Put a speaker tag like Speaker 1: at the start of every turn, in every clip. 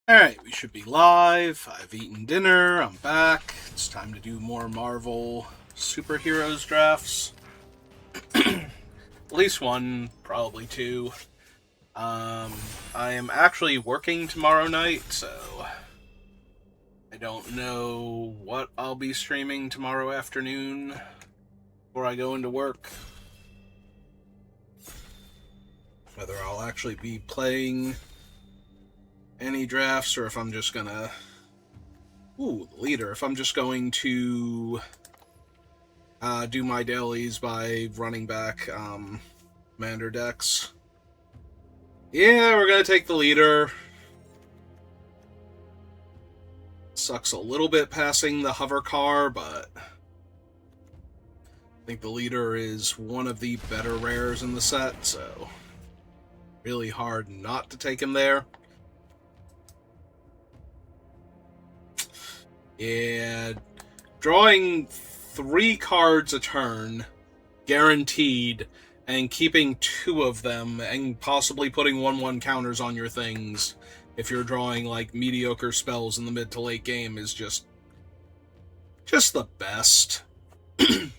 Speaker 1: Alright, we should be live. I've eaten dinner. I'm back. It's time to do more Marvel superheroes drafts. At least one, probably two. I am actually working tomorrow night, so I don't know what I'll be streaming tomorrow afternoon before I go into work. Whether I'll actually be playing any drafts or if I'm just gonna... Ooh, the leader. If I'm just going to do my dailies by running back Commander decks. Yeah, we're gonna take the leader. Sucks a little bit passing the hover car, but I think the leader is one of the better rares in the set, so really hard not to take him there. Yeah, drawing 3 cards a turn, guaranteed, and keeping 2 of them, and possibly putting 1/1 counters on your things if you're drawing like mediocre spells in the mid to late game is just the best.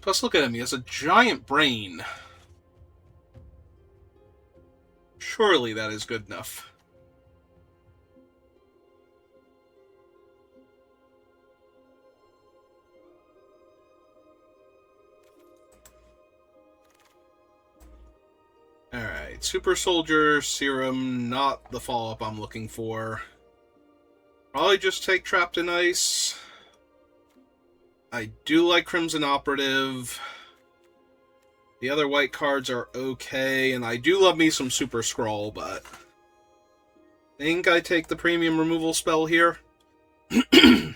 Speaker 1: Plus, look at him, he has a giant brain. Surely that is good enough. Alright, Super Soldier Serum, not the follow-up I'm looking for. Probably just take Trapped in Ice. I do like Crimson Operative. The other white cards are okay, and I do love me some Super Scroll, but I think I take the premium removal spell here. In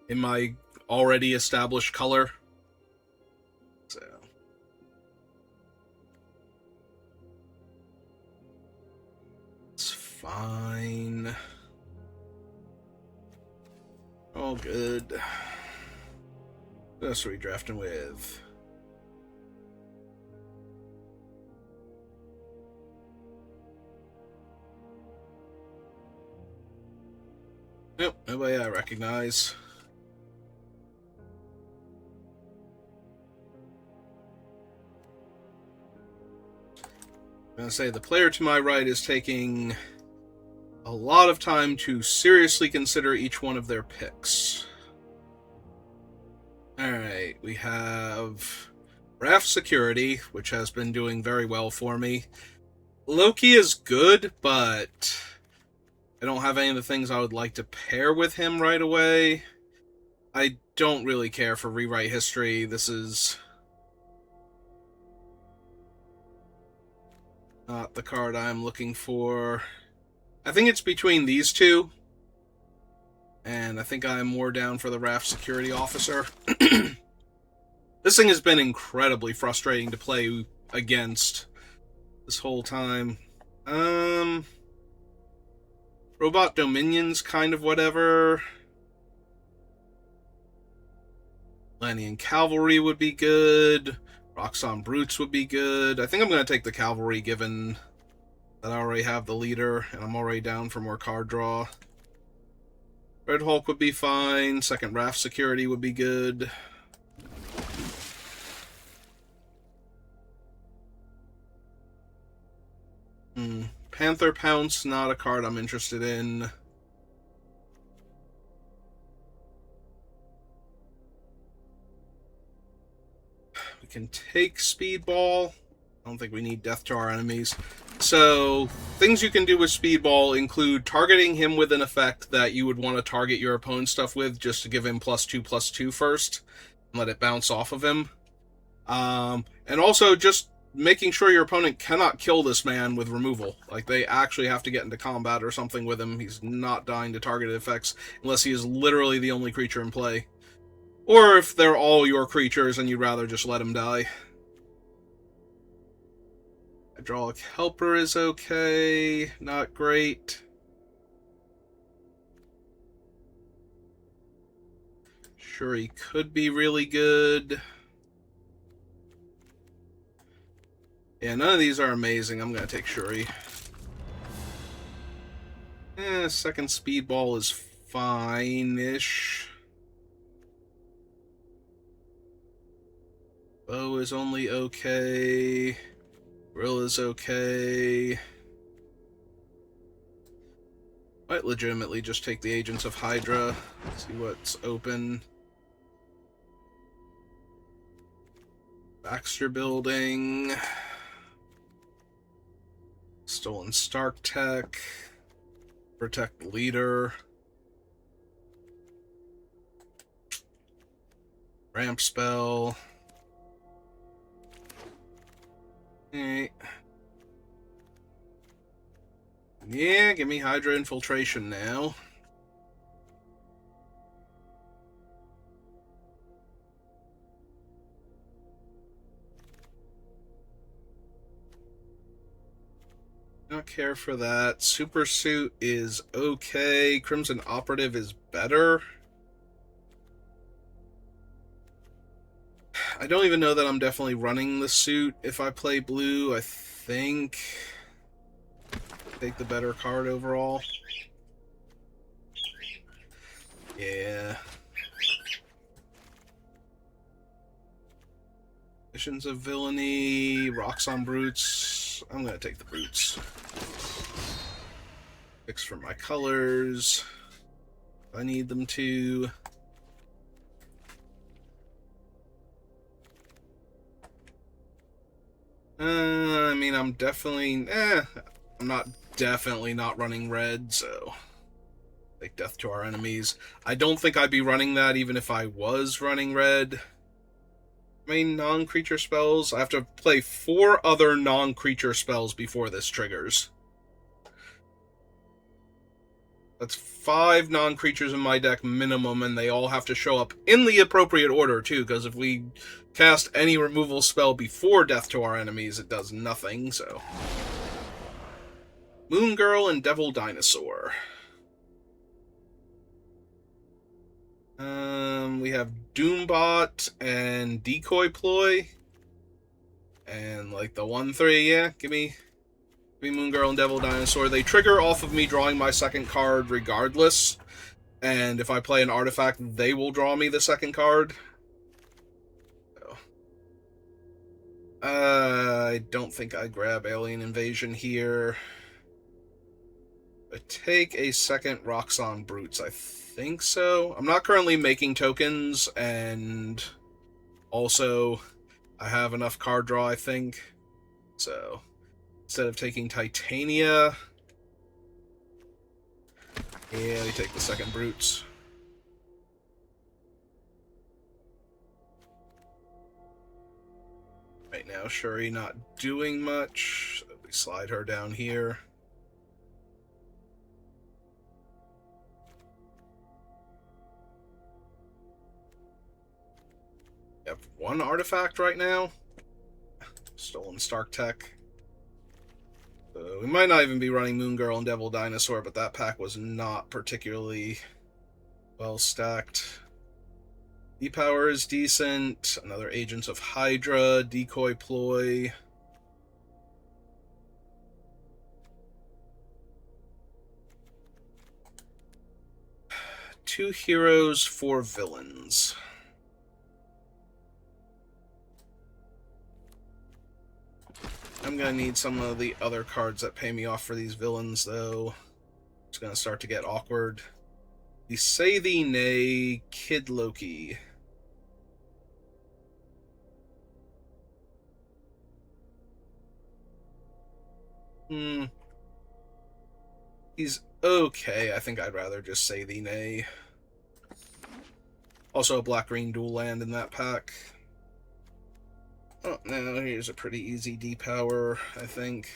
Speaker 1: my already established color. So it's fine. All good. What else are we drafting with? Nope, nobody I recognize. I'm going to say the player to my right is taking a lot of time to seriously consider each one of their picks. Alright, we have Raft Security, which has been doing very well for me. Loki is good, but I don't have any of the things I would like to pair with him right away. I don't really care for Rewrite History. This is not the card I'm looking for. I think it's between these two. And I think I'm more down for the Raft Security Officer. This thing has been incredibly frustrating to play against this whole time. Robot Dominion's kind of whatever. Lannian Cavalry would be good. Roxxon Brutes would be good. I think I'm going to take the Cavalry given that I already have the leader and I'm already down for more card draw. Red Hulk would be fine. Second Raft Security would be good. Panther Pounce, not a card I'm interested in. We can take Speedball. I don't think we need death to our enemies. So, things you can do with Speedball include targeting him with an effect that you would want to target your opponent's stuff with just to give him +2/+2 first and let it bounce off of him. And also just making sure your opponent cannot kill this man with removal. Like, they actually have to get into combat or something with him. He's not dying to targeted effects unless he is literally the only creature in play. Or if they're all your creatures and you'd rather just let him die. Hydraulic Helper is okay, not great. Shuri could be really good. Yeah, none of these are amazing. I'm going to take Shuri. Second speedball is fine-ish. Bow is only okay. Grill is okay. Might legitimately just take the Agents of Hydra. See what's open. Baxter Building. Stolen Stark Tech. Protect Leader. Ramp Spell. Alright. Yeah, give me Hydra Infiltration now. Not care for that. Super Suit is okay. Crimson Operative is better. I don't even know that I'm definitely running the suit if I play blue. I think take the better card overall. Yeah. Missions of Villainy, Rocks on Brutes. I'm gonna take the Brutes. Fix for my colors. I need them to. I mean, I'm definitely. I'm not definitely not running red, so. Take death to our enemies. I don't think I'd be running that even if I was running red. Main non-creature spells. I have to play 4 other non-creature spells before this triggers. That's 5 non-creatures in my deck minimum, and they all have to show up in the appropriate order, too, because if we cast any removal spell before death to our enemies, it does nothing, so. Moon Girl and Devil Dinosaur. We have Doombot and Decoy Ploy. And, like, the 1-3, yeah, give me Moon Girl and Devil Dinosaur. They trigger off of me drawing my second card regardless. And if I play an artifact, they will draw me the second card. So. I don't think I grab Alien Invasion here. I take a second Roxxon Brutes, I think so. I'm not currently making tokens, and also I have enough card draw, I think. So instead of taking Titania, yeah, we take the second Brutes. Right now, Shuri not doing much. So we slide her down here. We have 1 artifact right now. Stolen Stark Tech. We might not even be running Moon Girl and Devil Dinosaur, but that pack was not particularly well stacked. E-Power is decent. Another Agents of Hydra, Decoy Ploy. Two heroes, 4 villains. I'm gonna need some of the other cards that pay me off for these villains, though. It's gonna start to get awkward. The Say Thee Nay, Kid Loki. He's okay. I think I'd rather just Say Thee Nay. Also a black-green dual land in that pack. Oh, now here's a pretty easy depower, I think.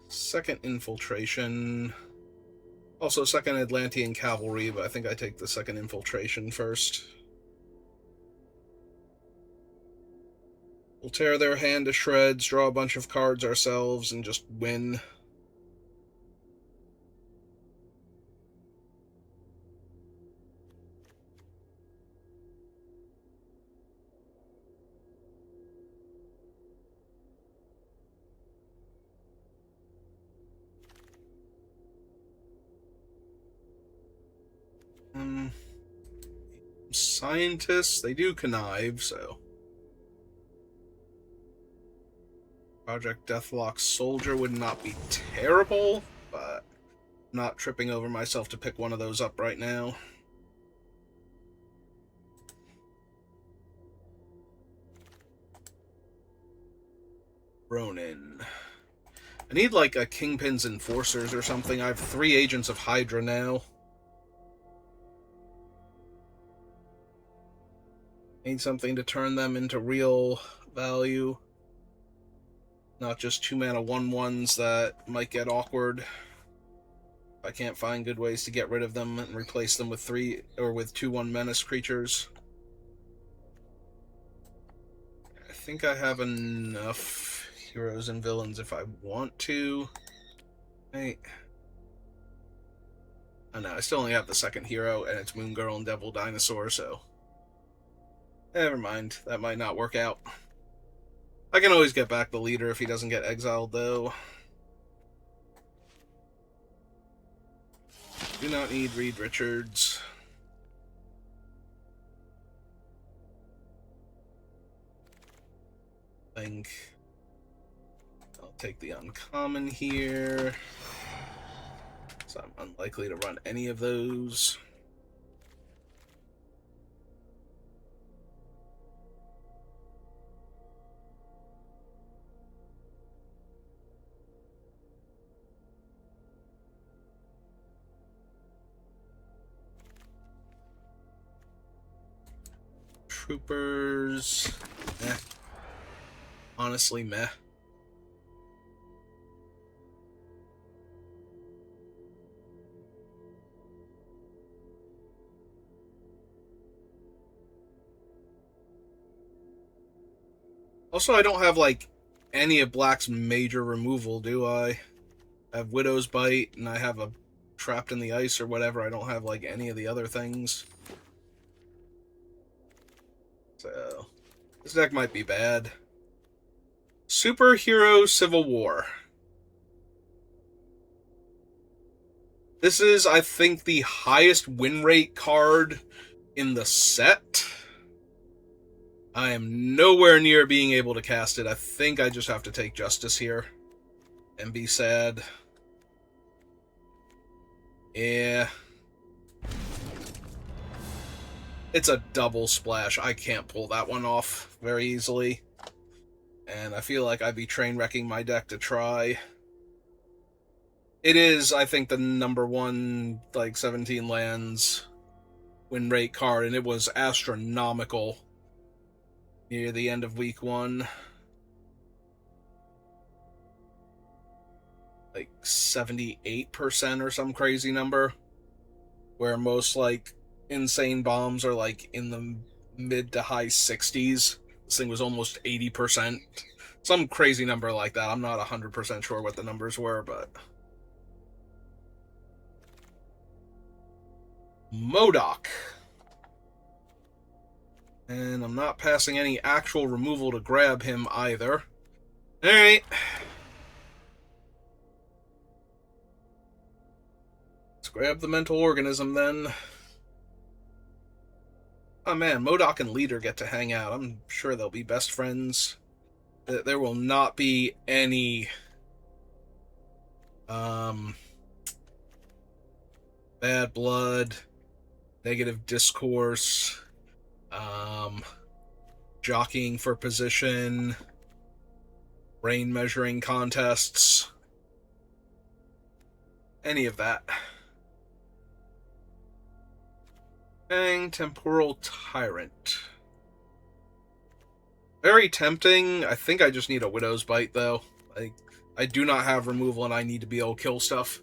Speaker 1: Second Infiltration. Also second Atlantean Cavalry, but I think I take the second Infiltration first. We'll tear their hand to shreds, draw a bunch of cards ourselves, and just win. scientists. They do connive, so. Project Deathlock Soldier would not be terrible, but I'm not tripping over myself to pick one of those up right now. Ronin. I need like a Kingpin's Enforcers or something. I have 3 Agents of Hydra now. Need something to turn them into real value. Not just 2-mana 1/1s that might get awkward. I can't find good ways to get rid of them and replace them with 3 or with 2/1 menace creatures. I think I have enough heroes and villains if I want to. Hey. Oh no, I still only have the second hero, and it's Moon Girl and Devil Dinosaur, so never mind. That might not work out. I can always get back the leader if he doesn't get exiled, though. Do not need Reed Richards. I think I'll take the uncommon here. So I'm unlikely to run any of those. Troopers. Meh. Honestly, meh. Also, I don't have, like, any of Black's major removal, do I? I have Widow's Bite, and I have a Trapped in the Ice or whatever. I don't have, like, any of the other things. So, this deck might be bad. Superhero Civil War. This is, I think, the highest win rate card in the set. I am nowhere near being able to cast it. I think I just have to take Justice here and be sad. Yeah. It's a double splash. I can't pull that one off very easily. And I feel like I'd be train wrecking my deck to try. It is, I think, the #1, like, 17 lands win rate card, and it was astronomical near the end of week 1. Like 78% or some crazy number. Where most, like, insane bombs are, like, in the mid to high 60s. This thing was almost 80%. Some crazy number like that. I'm not 100% sure what the numbers were, but... MODOK. And I'm not passing any actual removal to grab him either. Alright. Let's grab the Mental Organism then. Oh man, MODOK and Leader get to hang out. I'm sure they'll be best friends. There will not be any bad blood, negative discourse, jockeying for position, brain measuring contests, any of that. Bang, Temporal Tyrant. Very tempting. I think I just need a Widow's Bite, though. I do not have removal, and I need to be able to kill stuff.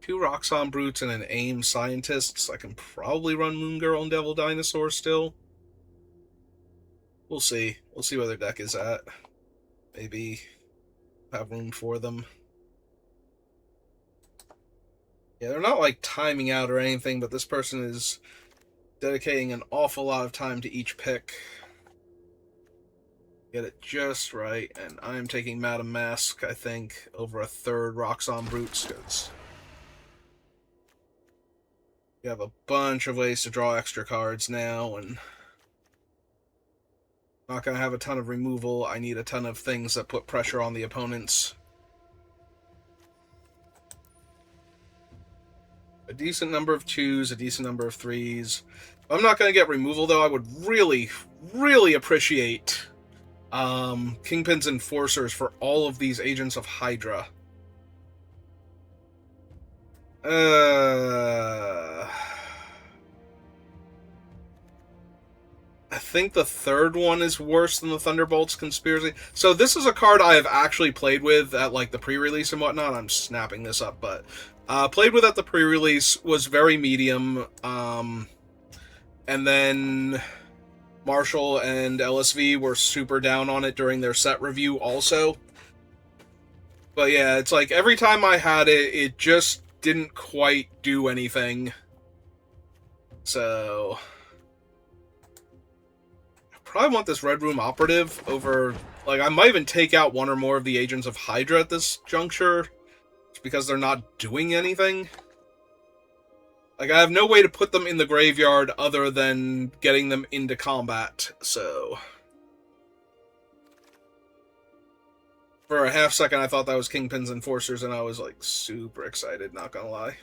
Speaker 1: Two Roxxon Brutes and an AIM Scientists. I can probably run Moon Girl and Devil Dinosaur still. We'll see. We'll see where their deck is at. Maybe have room for them. Yeah, they're not like timing out or anything, but this person is dedicating an awful lot of time to each pick. Get it just right, and I'm taking Madame Mask, I think, over a third Roxxon Brutes, because you have a bunch of ways to draw extra cards now, and not going to have a ton of removal. I need a ton of things that put pressure on the opponents. A decent number of 2s, a decent number of 3s. I'm not going to get removal, though. I would really, really appreciate Kingpin's Enforcers for all of these Agents of Hydra. I think the third one is worse than the Thunderbolts Conspiracy. So this is a card I have actually played with at like the pre-release and whatnot. I'm snapping this up, but played with at the pre-release, was very medium. And then Marshall and LSV were super down on it during their set review also. But yeah, it's like every time I had it, it just didn't quite do anything. So I probably want this Red Room Operative over... Like, I might even take out one or more of the Agents of Hydra at this juncture, just because they're not doing anything. Like, I have no way to put them in the graveyard other than getting them into combat, so... For a half second, I thought that was Kingpin's Enforcers, and I was, like, super excited, not gonna lie.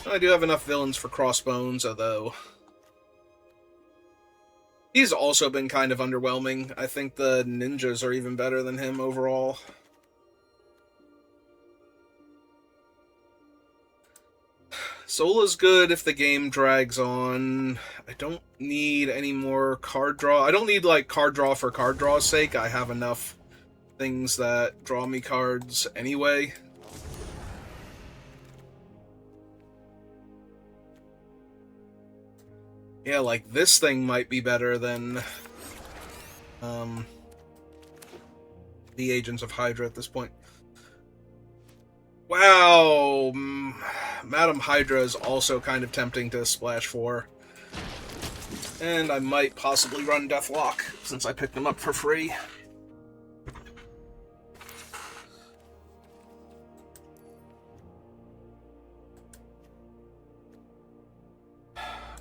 Speaker 1: I do have enough villains for Crossbones, although... He's also been kind of underwhelming. I think the ninjas are even better than him overall. Sola's good if the game drags on. I don't need any more card draw. I don't need, like, card draw for card draw's sake. I have enough things that draw me cards anyway. Yeah, like, this thing might be better than the Agents of Hydra at this point. Wow! Madam Hydra is also kind of tempting to splash for. And I might possibly run Deathlock, since I picked them up for free.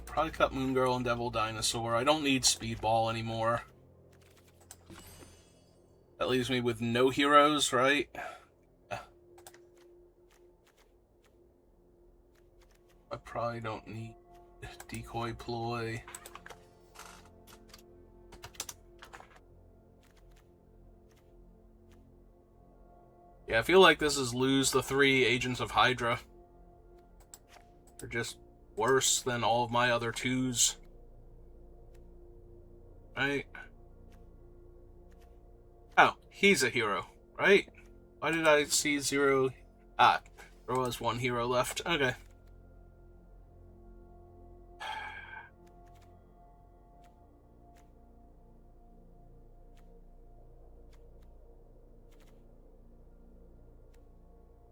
Speaker 1: Probably cut Moon Girl and Devil Dinosaur. I don't need Speedball anymore. That leaves me with no heroes, right? Yeah. I probably don't need Decoy Ploy. Yeah, I feel like this is lose the 3 Agents of Hydra. They're just worse than all of my other 2s. Right? Oh, he's a hero, right? Why did I see 0? Ah, there was 1 hero left. Okay.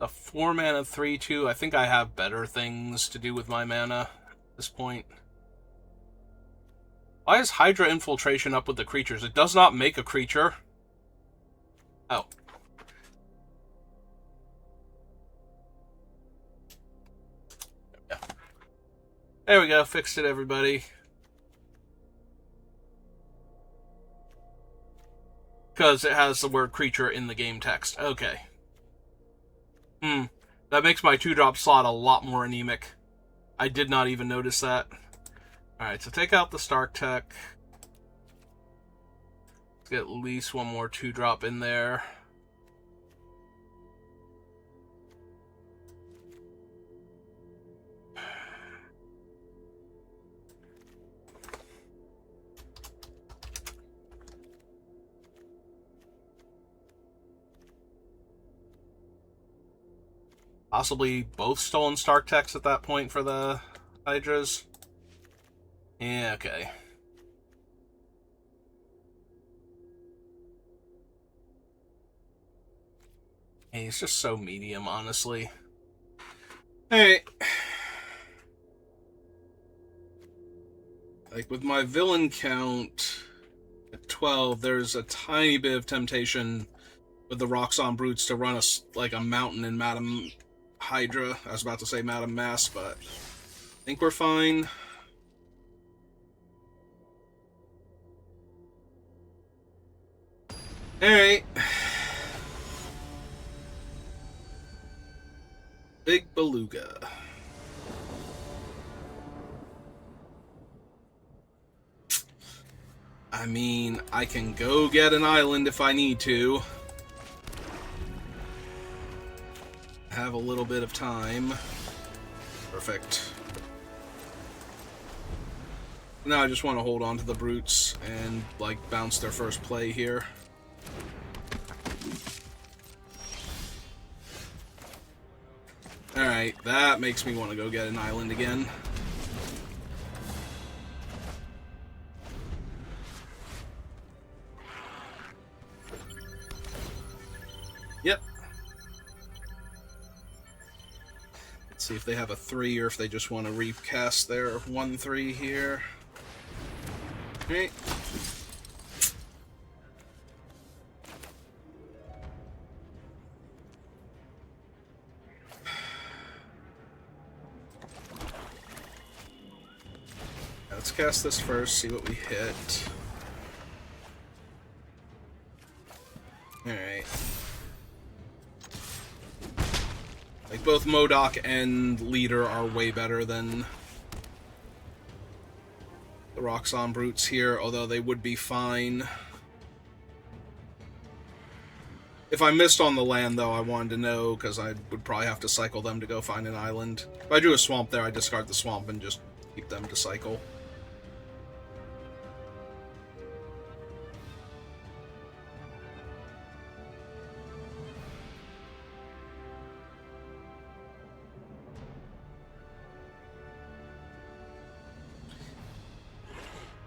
Speaker 1: A 4-mana 3/2. I think I have better things to do with my mana at this point. Why is Hydra Infiltration up with the creatures? It does not make a creature. Oh. Yeah. There we go. Fixed it, everybody. Because it has the word creature in the game text. Okay. That makes my 2-drop slot a lot more anemic. I did not even notice that. Alright, so take out the Stark Tech. Let's get at least 1 more 2-drop in there. Possibly both Stolen Stark Techs at that point for the Hydras. Yeah, okay. Hey, he's just so medium, honestly. Hey. Like, with my villain count, At 12, there's a tiny bit of temptation with the Roxxon Brutes to run like a mountain in Madame Hydra. I was about to say Madame Mass, but I think we're fine. Alright. Big Beluga. I mean, I can go get an island if I need to. Have a little bit of time. Perfect. Now I just want to hold on to the Brutes and, like, bounce their first play here. Alright, that makes me want to go get an island again. Yep. Let's see if they have a 3 or if they just want to recast their 1-3 here. Alright. Let's cast this first, see what we hit. Alright. Like, both MODOK and Leader are way better than the Roxxon Brutes here, although they would be fine. If I missed on the land, though, I wanted to know, because I would probably have to cycle them to go find an island. If I drew a swamp there, I'd discard the swamp and just keep them to cycle.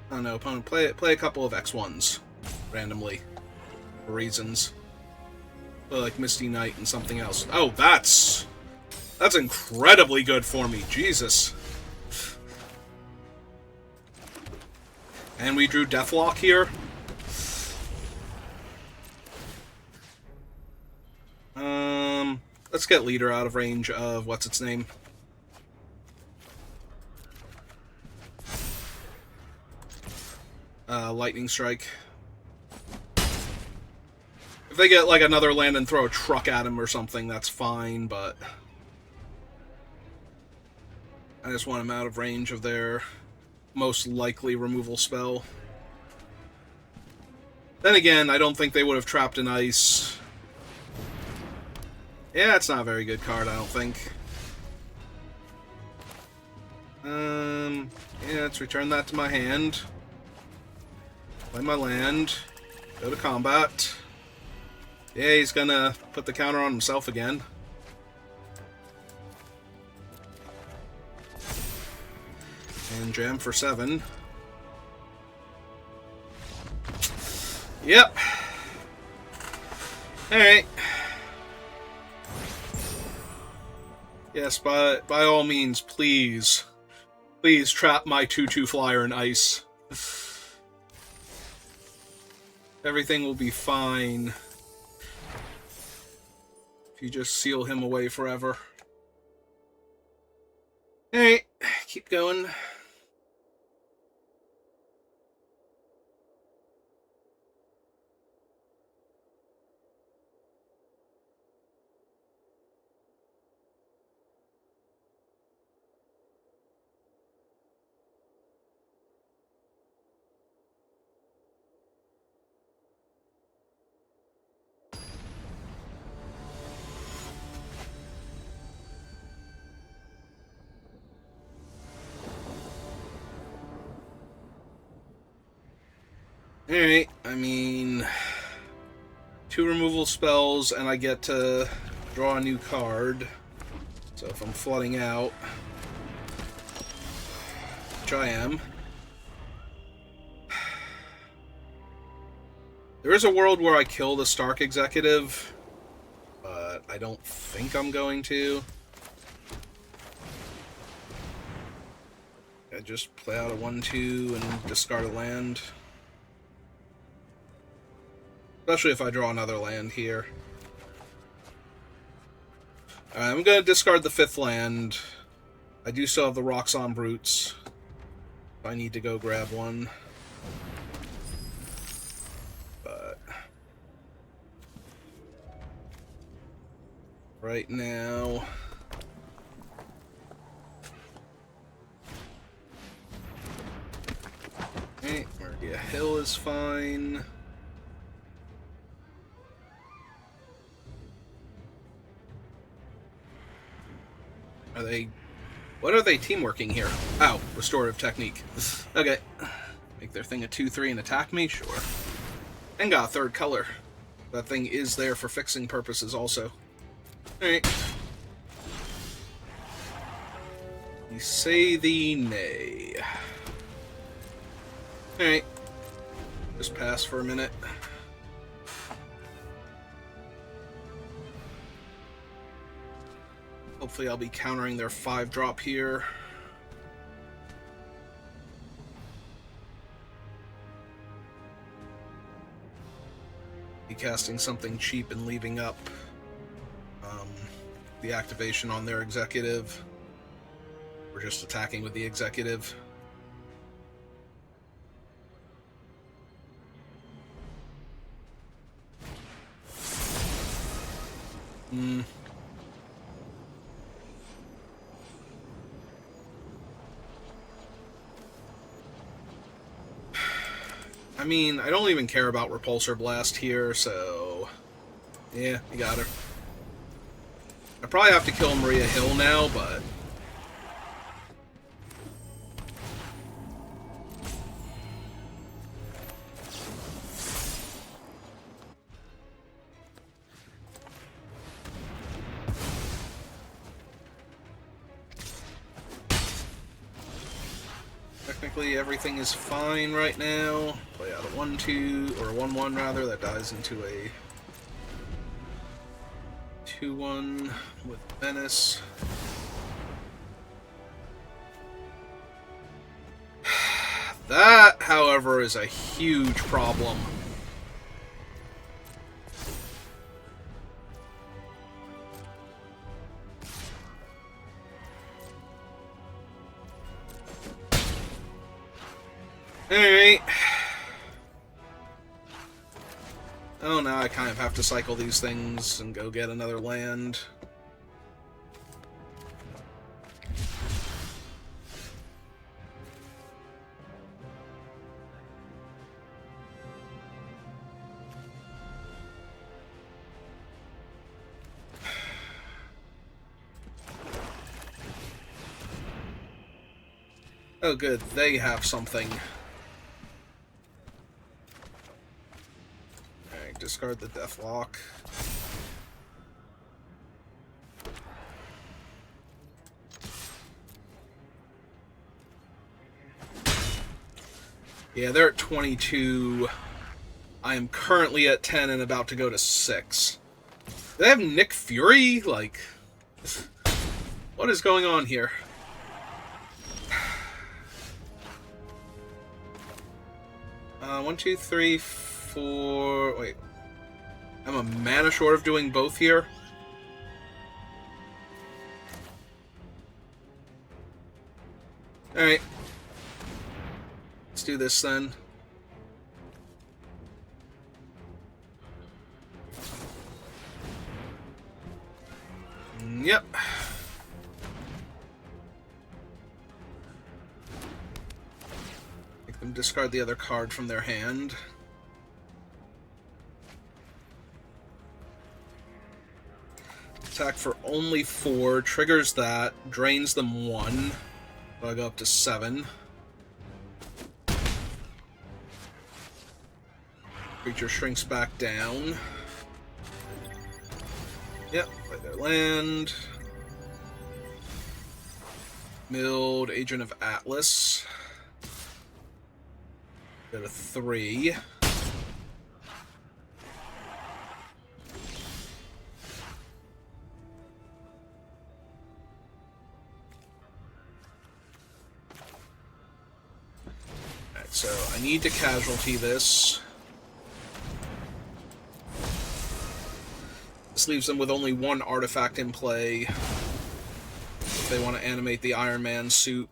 Speaker 1: I don't know, opponent, play a couple of X1s randomly for reasons. Play like Misty Knight and something else. Oh, that's incredibly good for me. Jesus. And we drew Deathlock here. Let's get Leader out of range of what's its name. Lightning Strike. If they get, like, another land and throw a truck at him or something, that's fine, but I just want him out of range of their most likely removal spell. Then again, I don't think they would have trapped an ice. Yeah, it's not a very good card, I don't think. Yeah, let's return that to my hand. Play my land. Go to combat. Yeah, he's gonna put the counter on himself again. And jam for 7. Yep. Alright. Yes, by all means, please. Please trap my 2/2 flyer in ice. Everything will be fine. If you just seal him away forever. Alright, keep going. Alright, I mean, 2 removal spells, and I get to draw a new card. So if I'm flooding out, which I am, there is a world where I kill the Stark Executive, but I don't think I'm going to. I just play out a 1/2 and discard a land. Especially if I draw another land here. I'm going to discard the 5th land. I do still have the Roxxon Brutes. I need to go grab one. But right now... Okay, Murgia Hill is fine. Are they... What are they teamworking here? Oh, Restorative Technique. Okay. Make their thing a 2/3 and attack me? Sure. And got a 3rd color. That thing is there for fixing purposes also. Alright. You say the nay. Alright. Just pass for a minute. Hopefully I'll be countering their 5-drop here. Be casting something cheap and leaving up the activation on their executive. We're just attacking with the executive. I mean, I don't even care about Repulsor Blast here, so... Yeah, you got her. I probably have to kill Murgia Hill now, but... Technically, everything is fine right now. Play out a 1/2, or a 1/1 rather, that dies into a 2/1 with Menace. That, however, is a huge problem. Alright. Oh, now I kind of have to cycle these things and go get another land. Oh good, they have something. Alright, discard the Deathlock. Yeah, they're at 22. I am currently at 10 and about to go to 6. Do they have Nick Fury? Like, what is going on here? One, two, three, four... Wait. I'm a mana short of doing both here? Alright. Let's do this then. Yep. Make them discard the other card from their hand. Attack for only 4, triggers that, drains them 1. So I go up to 7. Creature shrinks back down. Yep, play their land. Milled Agent of Atlas. Go to 3. Alright, so I need to casualty this. This leaves them with only one artifact in play if they want to animate the Iron Man suit.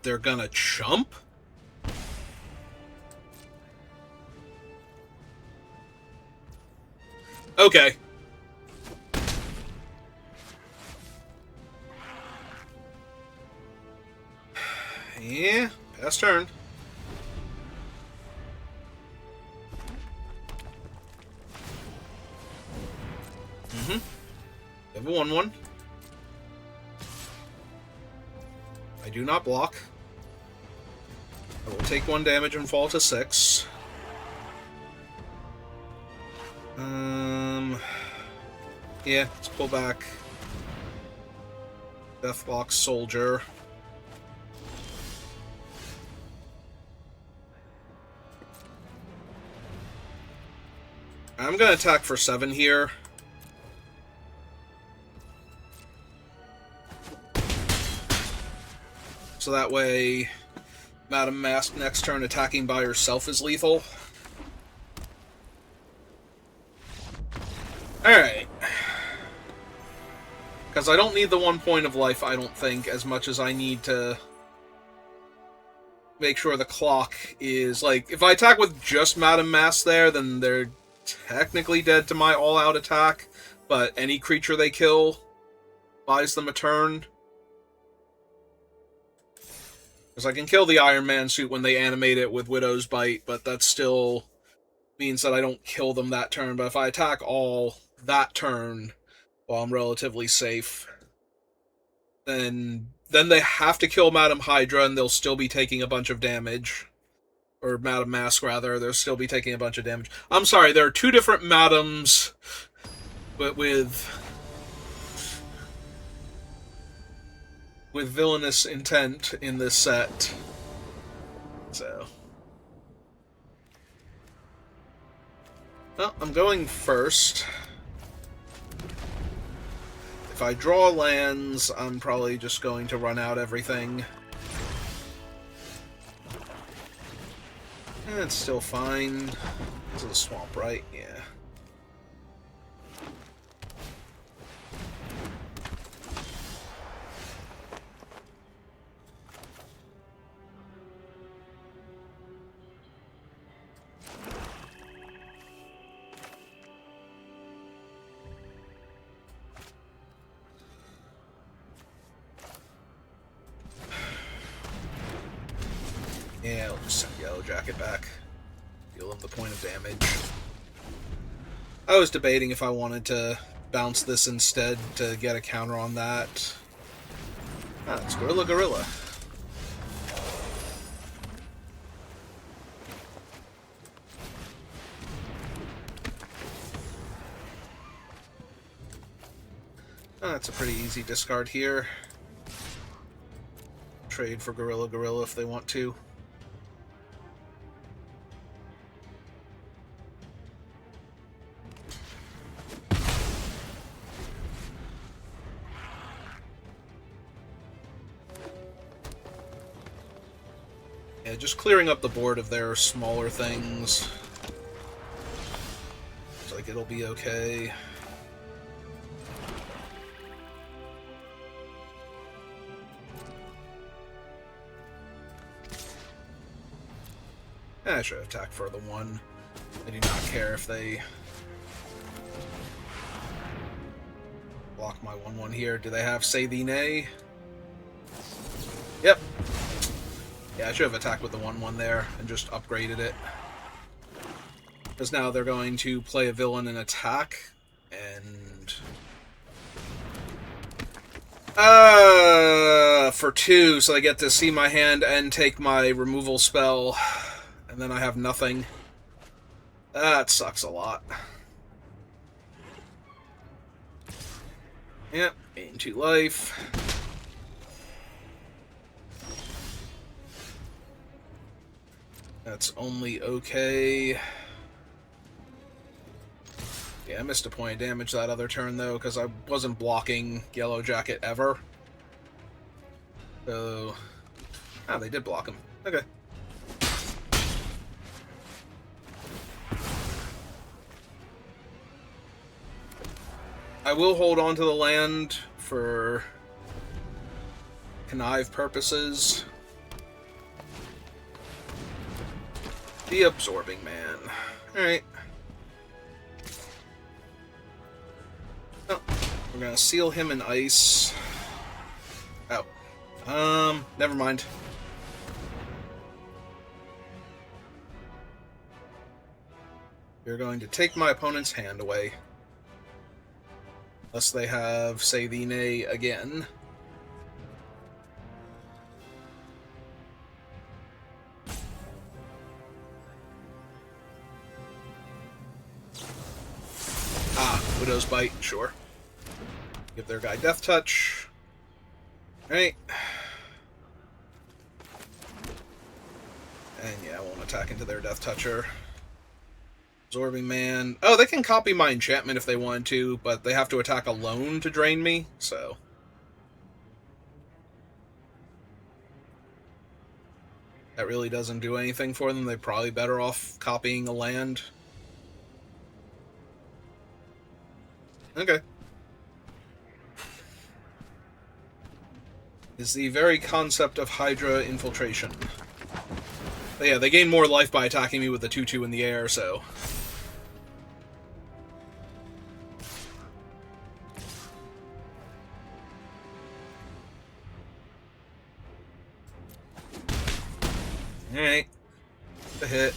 Speaker 1: They're gonna chump? Okay. Yeah, pass turn. Level 1/1. I do not block. I will take 1 damage and fall to 6. Yeah, let's pull back. Deathlock Soldier. I'm gonna attack for 7 here. So that way, Madame Mask next turn attacking by herself is lethal. Alright. Because I don't need the 1 point of life, I don't think, as much as I need to make sure the clock is... Like, if I attack with just Madame Mask there, then they're technically dead to my all-out attack, but any creature they kill buys them a turn. Because I can kill the Iron Man suit when they animate it with Widow's Bite, but that still means that I don't kill them that turn. But if I attack all that turn while I'm relatively safe, then they have to kill Madame Hydra and they'll still be taking a bunch of damage. Or Madame Mask, rather. They'll still be taking a bunch of damage. I'm sorry, there are 2 different Madames, but with villainous intent in this set. So. Well, I'm going first. If I draw lands, I'm probably just going to run out everything. It's still fine. This is a swamp, right? Yeah. Yeah, I'll just send Yellow Jacket back. Deal him the point of damage. I was debating if I wanted to bounce this instead to get a counter on that. Ah, it's Gorilla. Ah, that's a pretty easy discard here. Trade for Gorilla if they want to. Yeah, just clearing up the board of their smaller things. Looks like it'll be okay. I should attack for the 1. I do not care if they block my 1/1 here. Do they have Say Thee Nay? Yep. Yeah, I should have attacked with the 1/1 there and just upgraded it. Because now they're going to play a villain and attack, and... for 2, so I get to see my hand and take my removal spell, and then I have nothing. That sucks a lot. Yep, gain 2 life. That's only okay. Yeah, Yeah, I missed a point of damage that other turn, though, because I wasn't blocking Yellow Jacket ever. So... Ah, they did block him. Okay. I will hold on to the land for connive purposes. The Absorbing Man. Alright. Oh, we're gonna seal him in ice. Oh. Never mind. You're going to take my opponent's hand away. Unless they have Savine again. Ah, Widow's Bite, sure. Give their guy Death Touch. Right. And yeah, I won't attack into their Death Toucher. Absorbing Man. Oh, they can copy my enchantment if they want to, but they have to attack alone to drain me, so... That really doesn't do anything for them. They're probably better off copying a land. Okay. Is the very concept of Hydra infiltration. But yeah, they gain more life by attacking me with the 2-2 in the air, so... Alright. The hit.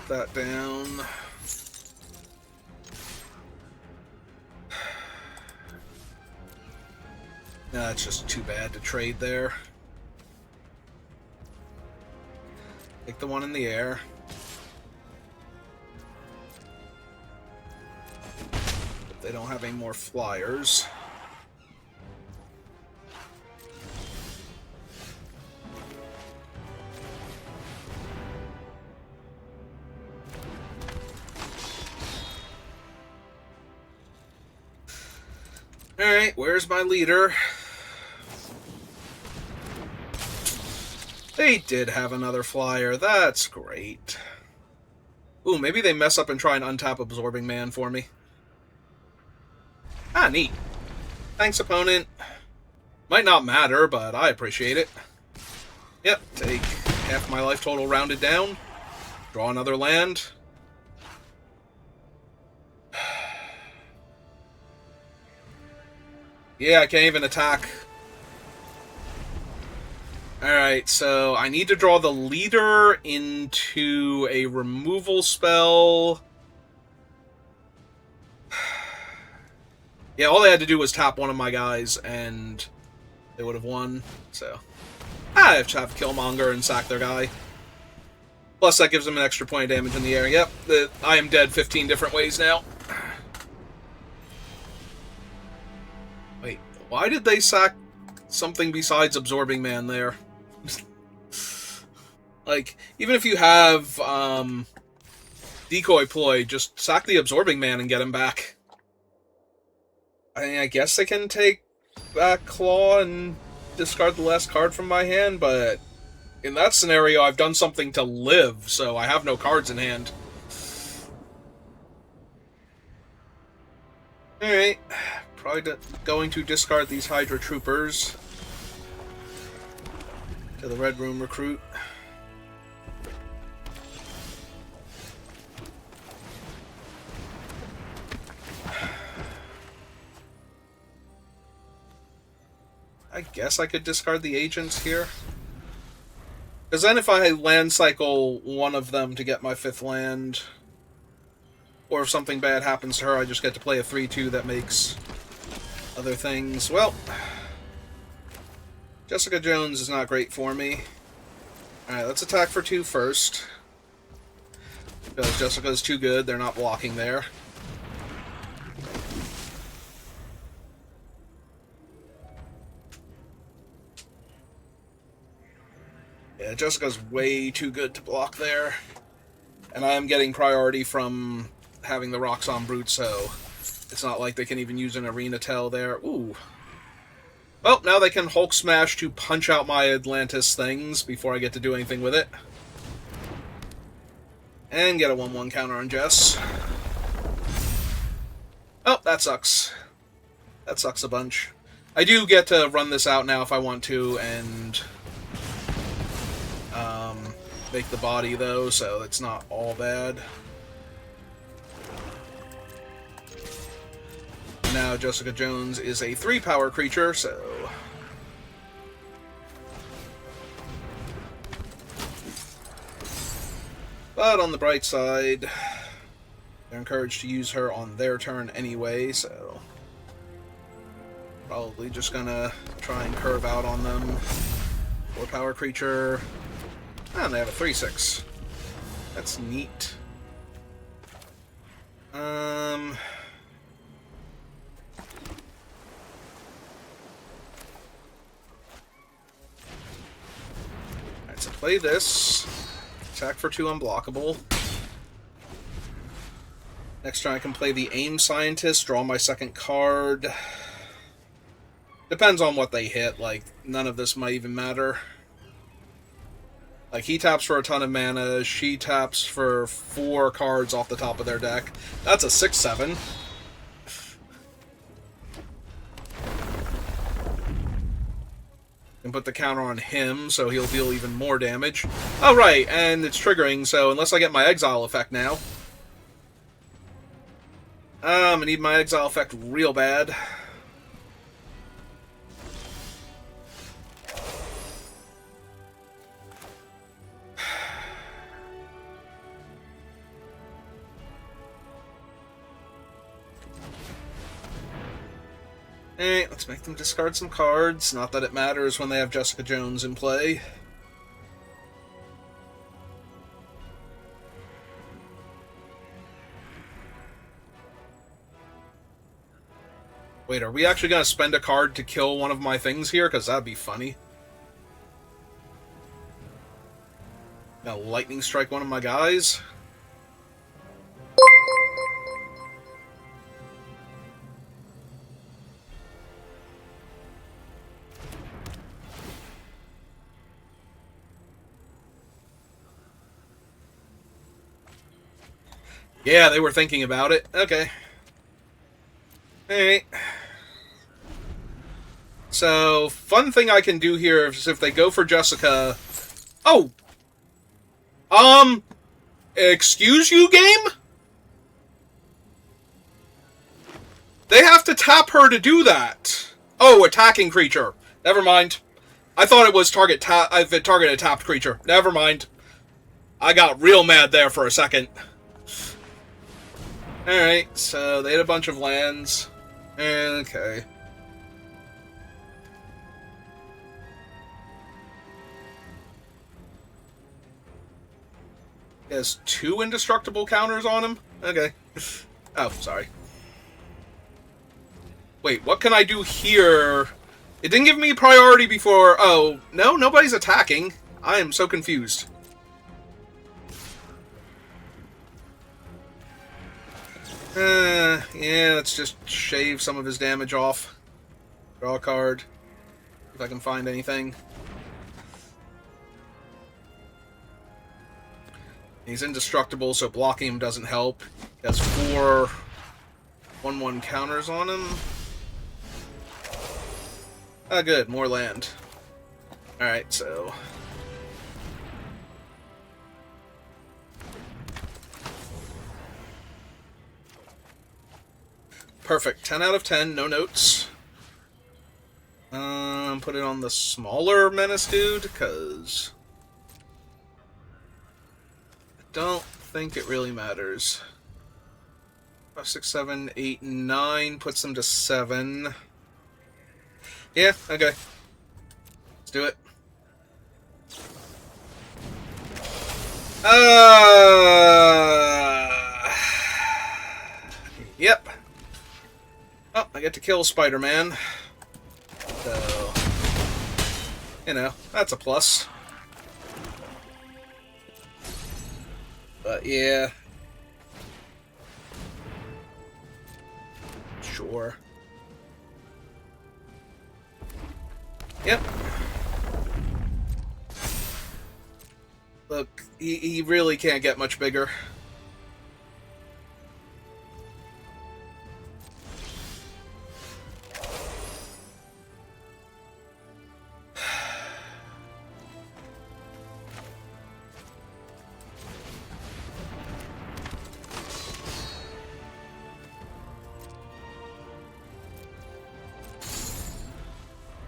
Speaker 1: That down. Nah, it's just too bad to trade there. Take the one in the air. If they don't have any more flyers. Alright, where's my leader? They did have another flyer. That's great. Ooh, maybe they mess up and try and untap Absorbing Man for me. Ah, neat. Thanks, opponent. Might not matter, but I appreciate it. Yep, take half my life total rounded down. Draw another land. Yeah, I can't even attack. Alright, so I need to draw the leader into a removal spell. Yeah, all they had to do was tap one of my guys, and they would have won, so... I have to have Killmonger and sack their guy. Plus, that gives them an extra point of damage in the air. Yep, I am dead 15 different ways now. Wait, why did they sack something besides Absorbing Man there? Like, even if you have Decoy Ploy, just sack the Absorbing Man and get him back. I mean, I guess I can take back Claw and discard the last card from my hand, but in that scenario, I've done something to live, so I have no cards in hand. Alright, probably going to discard these Hydra Troopers to the Red Room Recruit. I guess I could discard the agents here. Because then if I land cycle one of them to get my 5th land, or if something bad happens to her, I just get to play a 3-2 that makes other things. Well, Jessica Jones is not great for me. Alright, let's attack for 2 first. Because Jessica's too good, they're not blocking there. Yeah, Jessica's way too good to block there. And I'm getting priority from having the Roxxon Brute, so it's not like they can even use an Arena Tail there. Ooh. Well, now they can Hulk Smash to punch out my Atlantis things before I get to do anything with it. And get a 1-1 counter on Jess. Oh, that sucks. That sucks a bunch. I do get to run this out now if I want to, and make the body, though, so it's not all bad. Now Jessica Jones is a 3-power creature, so... But on the bright side, they're encouraged to use her on their turn anyway, so... Probably just gonna try and curve out on them. 4-power creature. And they have a 3/6. That's neat. Alright, so play this. Attack for 2 unblockable. Next turn I can play the Aim Scientist, draw my second card. Depends on what they hit, like, none of this might even matter. Like, he taps for a ton of mana, she taps for 4 cards off the top of their deck. That's a 6/7. And put the counter on him, so he'll deal even more damage. Oh, right, and it's triggering, so unless I get my exile effect now... I need my exile effect real bad. Alright, let's make them discard some cards. Not that it matters when they have Jessica Jones in play. Wait, are we actually going to spend a card to kill one of my things here? Because that'd be funny. Gonna lightning strike one of my guys? Yeah, they were thinking about it. Okay. Alright. So, fun thing I can do here is if they go for Jessica... Oh! Excuse you, game? They have to tap her to do that. Oh, attacking creature. Never mind. I thought it was if it targeted a tapped creature. Never mind. I got real mad there for a second. Alright, so they had a bunch of lands. Okay. He has 2 indestructible counters on him? Okay. Oh, sorry. Wait, what can I do here? It didn't give me priority before... Oh, no? Nobody's attacking. I am so confused. Yeah, let's just shave some of his damage off. Draw a card. If I can find anything. He's indestructible, so blocking him doesn't help. He has 4 1/1 counters on him. Ah, good. More land. Alright, so... Perfect. 10 out of 10. No notes. Put it on the smaller menace dude, because... I don't think it really matters. 5, 6, 7, 8, 9 puts them to 7. Yeah, okay. Let's do it. Yep. Oh, I get to kill Spider-Man. So, you know, that's a plus. But yeah. Sure. Yep. Look, he really can't get much bigger.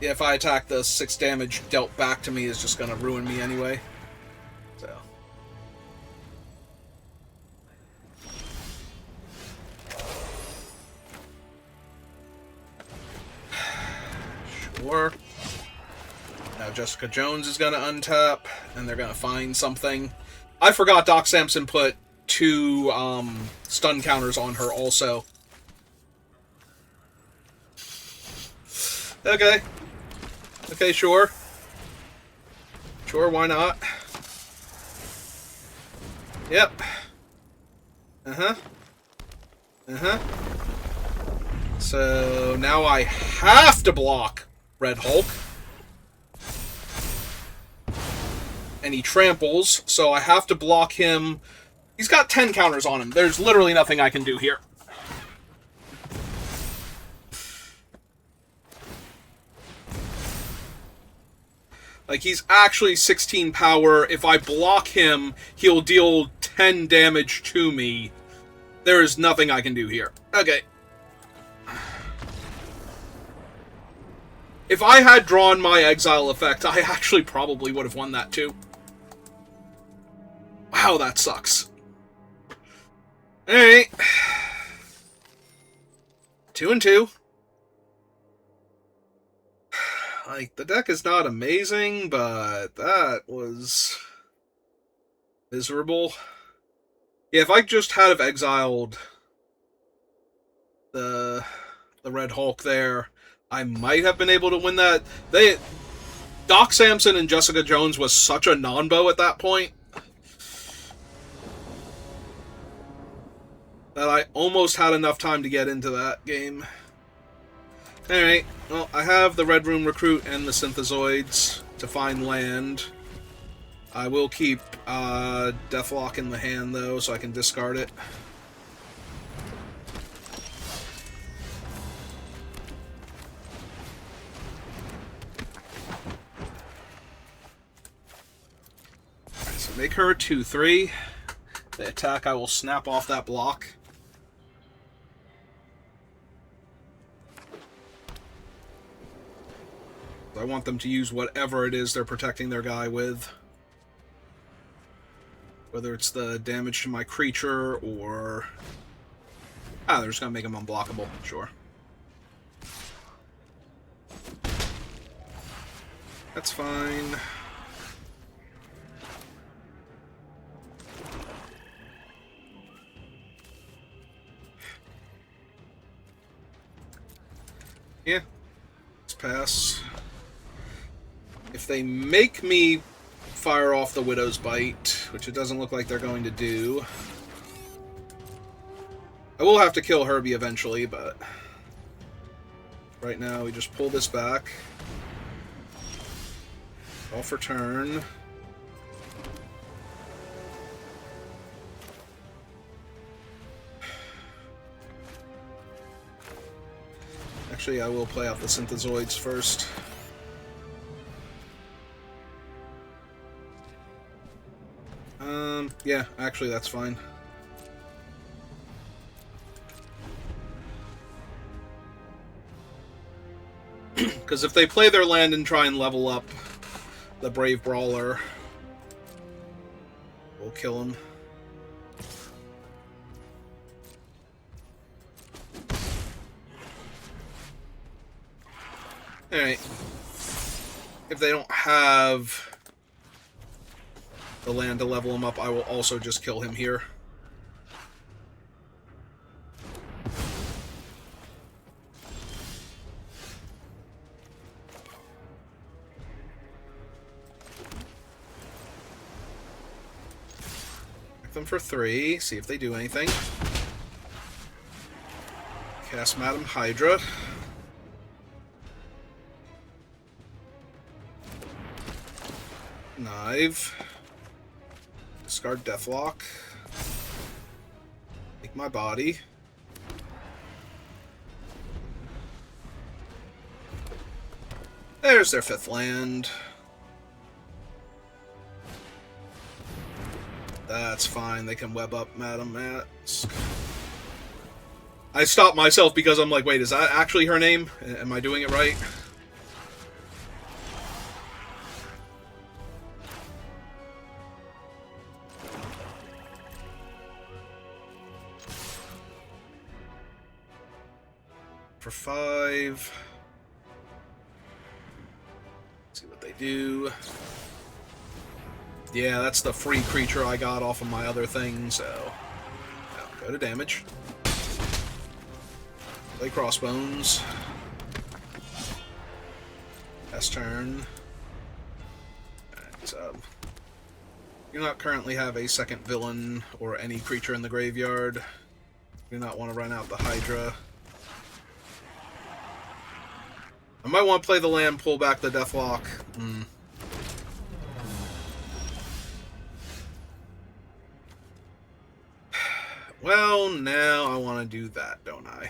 Speaker 1: Yeah, if I attack, the 6 damage dealt back to me is just gonna ruin me anyway. So. Sure. Now Jessica Jones is gonna untap, and they're gonna find something. I forgot Doc Samson put 2 stun counters on her also. Okay. Okay, sure. Sure, why not? Yep. Uh-huh. Uh-huh. So now I have to block Red Hulk. And he tramples, so I have to block him. He's got 10 counters on him. There's literally nothing I can do here. Like, he's actually 16 power. If I block him, he'll deal 10 damage to me. There is nothing I can do here. Okay. If I had drawn my exile effect, I actually probably would have won that too. Wow, that sucks. Alright. 2 and 2. Like, the deck is not amazing, but that was miserable. Yeah, if I just had have exiled the Red Hulk there, I might have been able to win that. Doc Samson and Jessica Jones was such a non-bow at that point that I almost had enough time to get into that game. Alright, well, I have the Red Room Recruit and the Synthezoids to find land. I will keep Deathlock in the hand, though, so I can discard it. Alright, so make her a 2/3. The attack, I will snap off that block. I want them to use whatever it is they're protecting their guy with. Whether it's the damage to my creature or... they're just going to make him unblockable. Sure. That's fine. Yeah. Let's pass. If they make me fire off the Widow's Bite, which it doesn't look like they're going to do, I will have to kill Herbie eventually, but right now we just pull this back. All for turn. Actually, I will play out the Synthezoids first. Yeah, actually, that's fine. Because if they play their land and try and level up the Brave Brawler, we'll kill him. Alright. If they don't have the land to level him up, I will also just kill him here. them for 3, see if they do anything. Cast Madam Hydra. Knife. Discard Deathlock. Take my body. There's their 5th land. That's fine, they can web up Madam Mask. I stopped myself because I'm like, wait, is that actually her name? Am I doing it right? For 5. See what they do. Yeah, that's the free creature I got off of my other thing, so... go to damage. Play Crossbones. Last turn. Alright, do not currently have a second villain or any creature in the graveyard. Do not want to run out the Hydra. I might want to play the land, pull back the Deathlock. Well, now I want to do that, don't I?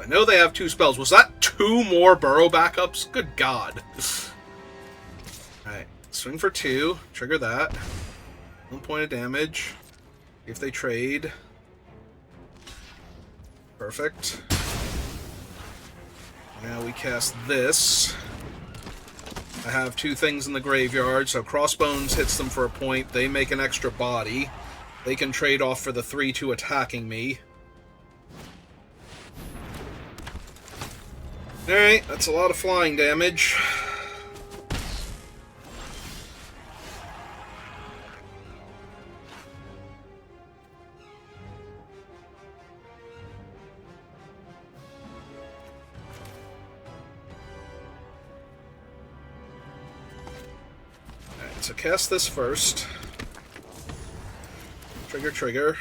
Speaker 1: I know they have 2 spells. Was that 2 more Burrow backups? Good God. Alright, swing for 2. Trigger that. 1 point of damage. If they trade. Perfect. Now we cast this. I have 2 things in the graveyard, so Crossbones hits them for a point. They make an extra body. They can trade off for the 3-2 attacking me. Alright, that's a lot of flying damage. Alright, so cast this first. Trigger, trigger.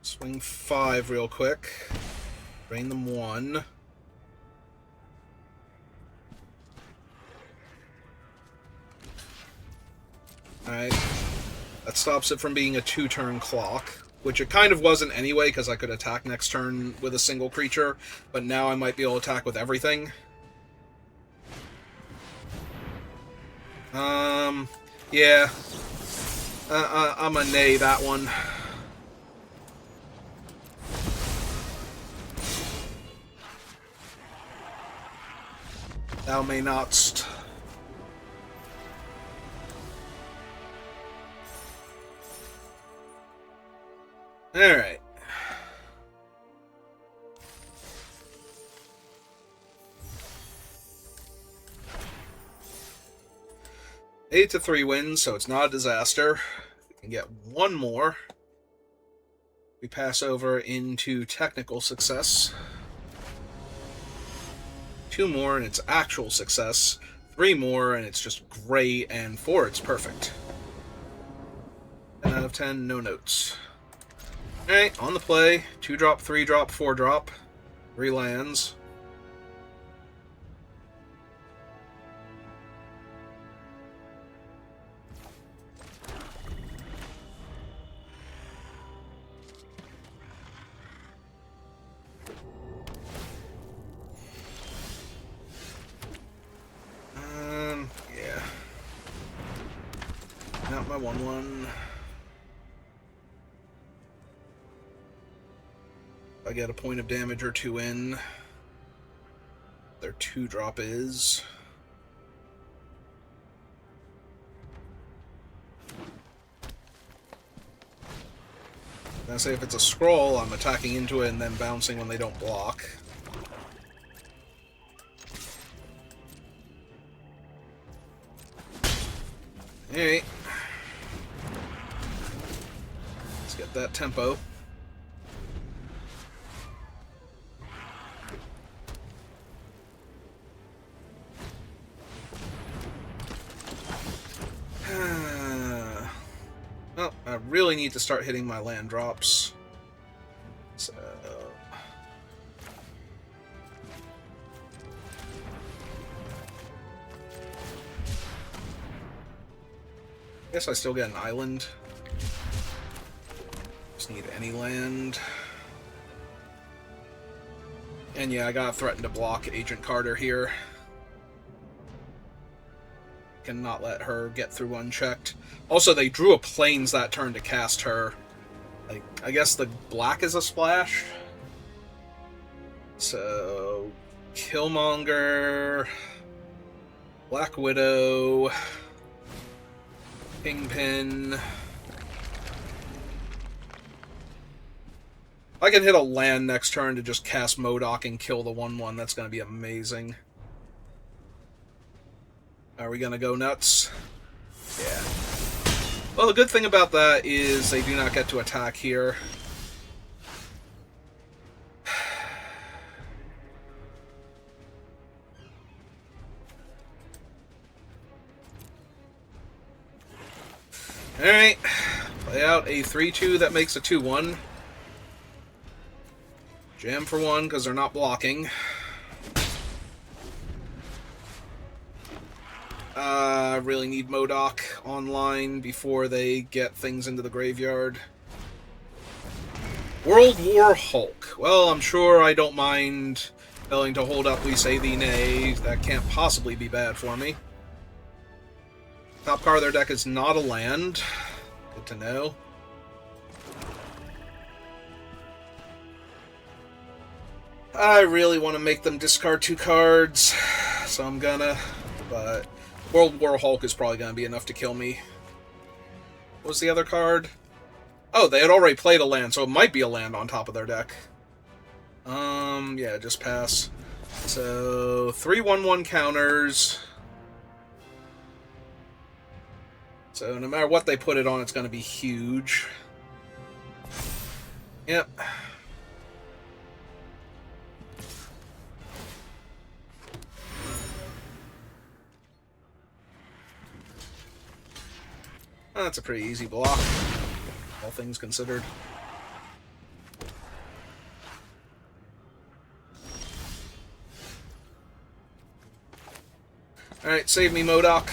Speaker 1: Swing 5 real quick. Drain them 1. Alright. That stops it from being a 2-turn clock, which it kind of wasn't anyway, because I could attack next turn with a single creature, but now I might be able to attack with everything. Yeah. I'm a nay that one. Thou may not. Alright. Eight to 3 wins, so it's not a disaster. We can get 1 more. We pass over into technical success. 2 more and it's actual success. 3 more and it's just great, and 4 it's perfect. 10 out of 10, no notes. Alright, on the play. 2-drop, 3-drop, 4-drop. 3 lands. Yeah. Not my 1/1. I get a point of damage or 2 in. Their 2-drop is. Now, say if it's a scroll, I'm attacking into it and then bouncing when they don't block. Alright. Let's get that tempo. Well, I really need to start hitting my land drops. So... guess I still get an island. Just need any land. And yeah, I gotta threaten to block Agent Carter here. Cannot let her get through unchecked. Also, they drew a plains that turn to cast her. Like, I guess the black is a splash. So, Killmonger, Black Widow, Kingpin. I can hit a land next turn to just cast MODOK and kill the 1/1. That's going to be amazing. Are we going to go nuts? Yeah. Well, the good thing about that is they do not get to attack here. Alright. Play out a 3-2 that makes a 2-1. Jam for 1 because they're not blocking. I really need MODOK online before they get things into the graveyard. World War Hulk. Well, I'm sure I don't mind failing to hold up We Say Thee Nay. That can't possibly be bad for me. Top card of their deck is not a land. Good to know. I really want to make them discard 2 cards, so I'm gonna, but World War Hulk is probably going to be enough to kill me. What was the other card? Oh, they had already played a land, so it might be a land on top of their deck. Yeah, just pass. So, 3/1/1 counters. So, no matter what they put it on, it's going to be huge. Yep. That's a pretty easy block, all things considered. Alright, save me, MODOK.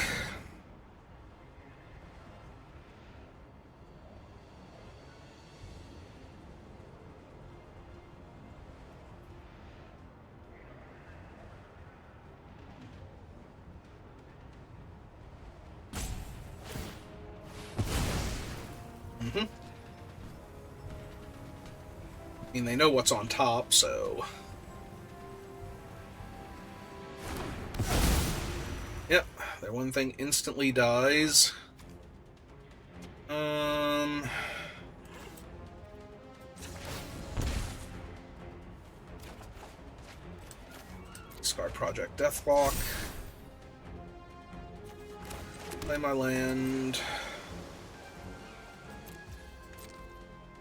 Speaker 1: I mean, they know what's on top, so... Yep, their one thing instantly dies. Discard Project Deathlock. Play my land.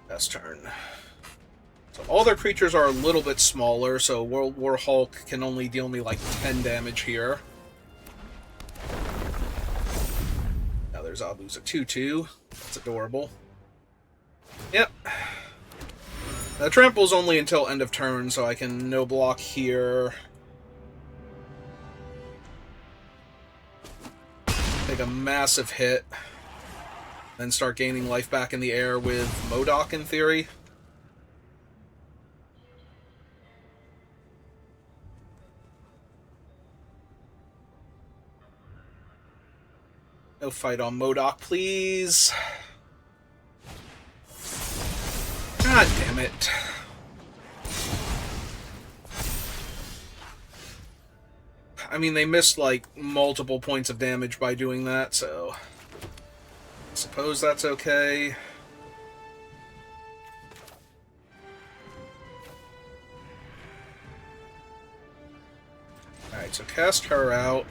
Speaker 1: Best turn. So all their creatures are a little bit smaller, so World War Hulk can only deal me like 10 damage here. Now there's Abu's a 2/2. That's adorable. Yep. Now trample's only until end of turn, so I can no block here. Take a massive hit. Then start gaining life back in the air with MODOK, in theory. No fight on MODOK, please. God damn it. I mean, they missed, like, multiple points of damage by doing that, so... I suppose that's okay. Alright, so cast her out.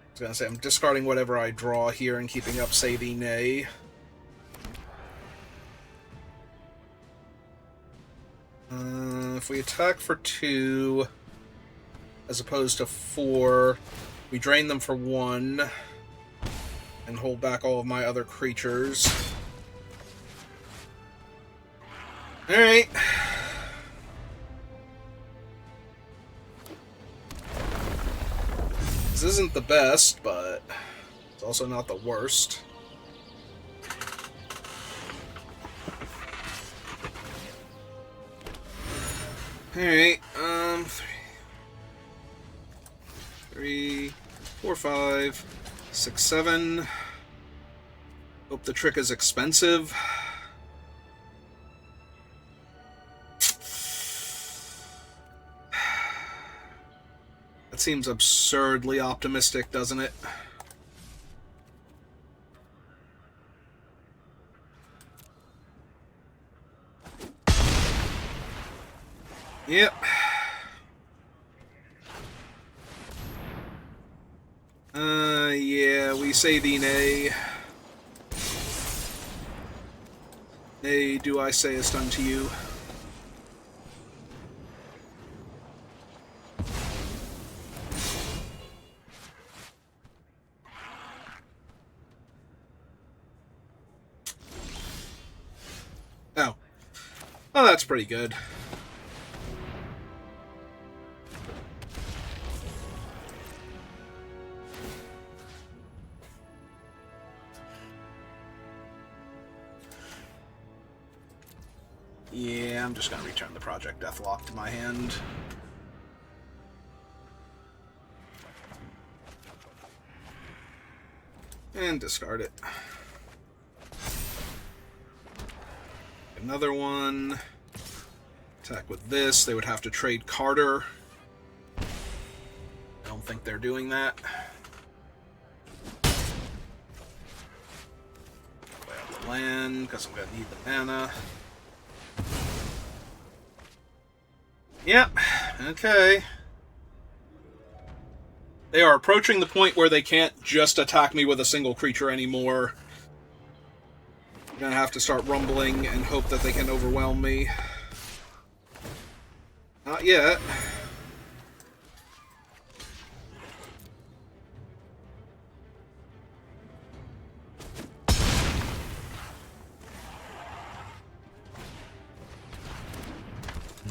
Speaker 1: I was gonna say, I'm discarding whatever I draw here and keeping up Say Thee Nay. If we attack for 2, as opposed to 4, we drain them for 1, and hold back all of my other creatures. Alright. This isn't the best, but it's also not the worst. Alright, 3, 4, 5, 6, 7. Hope the trick is expensive. That seems absurdly optimistic, doesn't it? Yep. Yeah, we say thee nay. Nay, do I say it's done to you? Oh. Oh, that's pretty good. Yeah, I'm just going to return the Project Deathlock to my hand. And discard it. Another one. Attack with this. They would have to trade Carter. I don't think they're doing that. Play out the land, because I'm going to need the mana. Yep, okay. They are approaching the point where they can't just attack me with a single creature anymore. I'm gonna have to start rumbling and hope that they can overwhelm me. Not yet.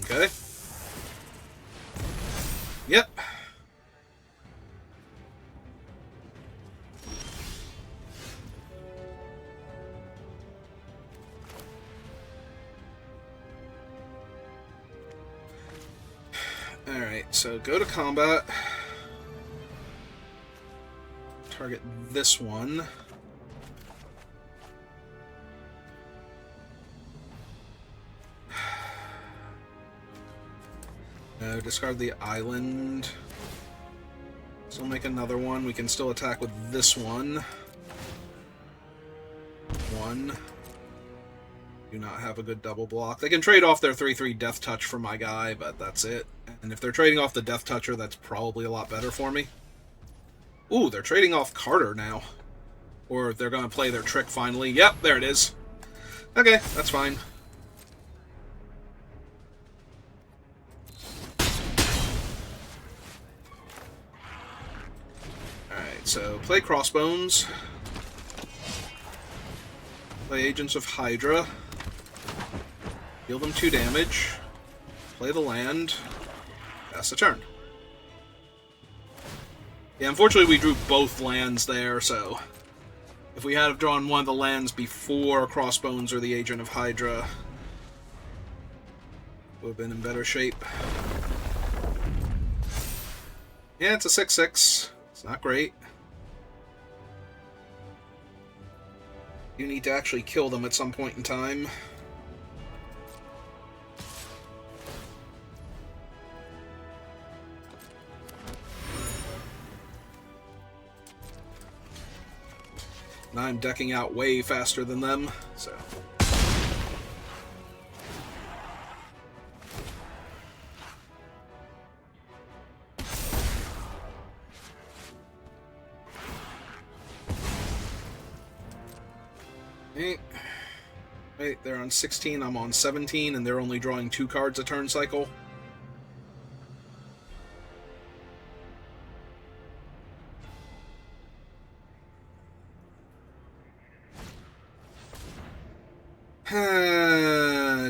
Speaker 1: Okay. Yep. Alright, so go to combat. Target this one. No, discard the island. So make another one. We can still attack with this one. 1. Do not have a good double block. They can trade off their 3/3 Death Touch for my guy, but that's it. And if they're trading off the Death Toucher, that's probably a lot better for me. Ooh, they're trading off Carter now. Or they're going to play their trick finally. Yep, there it is. Okay, that's fine. Alright, so play Crossbones. Play Agents of Hydra. Deal them 2 damage. Play the land. Pass the turn. Yeah, unfortunately we drew both lands there, so if we had drawn one of the lands before Crossbones or the Agent of Hydra, would have been in better shape. Yeah, it's a 6/6. It's not great. You need to actually kill them at some point in time. Now I'm decking out way faster than them, so. Okay. Wait, they're on 16, I'm on 17, and they're only drawing 2 cards a turn cycle.